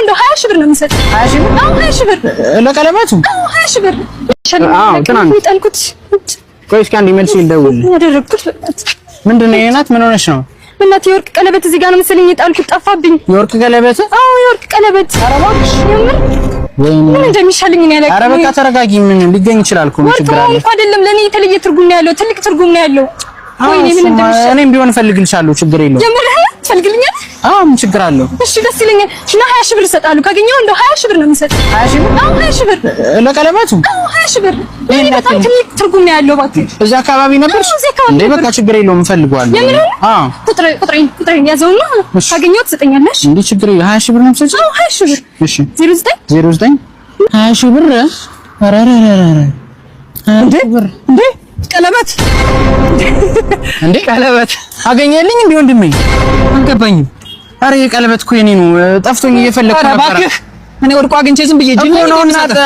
እንደው 20 ሺህ ብር ነው የምሰጥ። 20 ሺህ ብር? አዎ 20 ሺህ ብር ለቀለበቱ? አዎ 20 ሺህ ብር። አዎ ትናንት የጣልኩት። ቆይ እስኪ አንዴ መልስ ይደውል። ያደረኩት ምንድን ነው የናት? ምን ሆነሽ ነው? እናቴ የወርቅ ቀለበት እዚህ ጋር ነው መሰለኝ የጣልኩት፣ ጠፋብኝ። የወርቅ ቀለበት? አዎ የወርቅ ቀለበት። ኧረ እባክሽ የምር ምን እንደሚሻለኝ ነው ያለኝ። ኧረ በቃ ተረጋጊ። ምን ሊገኝ ይችላል እኮ ምን ችግር አለ? ወርቅ አይደለም ለኔ የተለየ ትርጉም ነው ያለው፣ ትልቅ ትርጉም ነው ያለው። ወይኔ ምን እንደሚሻለኝ እኔም ቢሆን እፈልግልሻለሁ፣ ችግር የለውም። የምር ትፈልግልኛል? አዎ ምን ችግር አለው? እሺ ደስ ይለኛል። እና 20 ሺህ ብር እሰጣለሁ ካገኘው፣ እንደው 20 ሺህ ብር ነው የምሰጥ። 20 ሺህ ብር? አዎ 20 ሺህ ብር ለቀለበቱ? አዎ 20 ሺህ ብር። ይሄ በጣም ትልቅ ትርጉም ነው ያለው። እባክህ እዛ አካባቢ ነበርሽ እንዴ? በቃ ችግር የለውም እፈልገዋለሁ። አዎ ቁጥሬን ያዘውና ካገኘው ትሰጠኛለሽ እንዴ? ችግር የለውም። 20 ሺህ ብር ነው የምትሰጪው? አዎ 20 ሺህ ብር። እሺ 09 20 ሺህ ብር? ኧረ እንዴ ቀለበት እንዴ ቀለበት አገኘልኝ እንዴ ወንድሜ? አልገባኝም። ኧረ የቀለበት እኮ የኔ ነው፣ ጠፍቶኝ እየፈለኩ ነበር። እባክህ እኔ ወርቁ አግኝቼ ዝም ብዬ ጅል ነው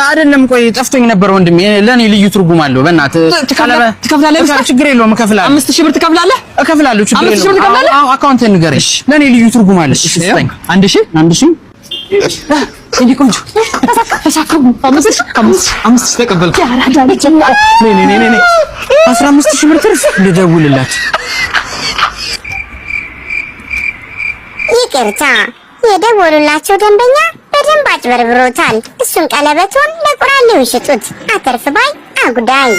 አይደለም። ቆይ ጠፍቶኝ ነበር ወንድሜ፣ ለኔ ልዩ ትርጉም አለው። በእናትህ ቀለበት ትከፍላለህ? ችግር የለውም እከፍላለሁ። 5000 ብር ትከፍላለህ? እከፍላለሁ፣ ችግር የለውም። አዎ አካውንቴን ንገረኝ፣ ለኔ ልዩ ትርጉም አለው። እሺ ስጠኝ። 1000 እንዴ ቆንጆ ተሳካሙ። 5 ተቀበልኩ። ነይ 15000 ብር ትርፍ ልደውልላት። ይቅርታ የደወሉላቸው ደንበኛ በደንብ አጭበርብሮታል። እሱን ቀለበቱን ለቁራሌው ሽጡት። አተርፍ ባይ አጉዳይ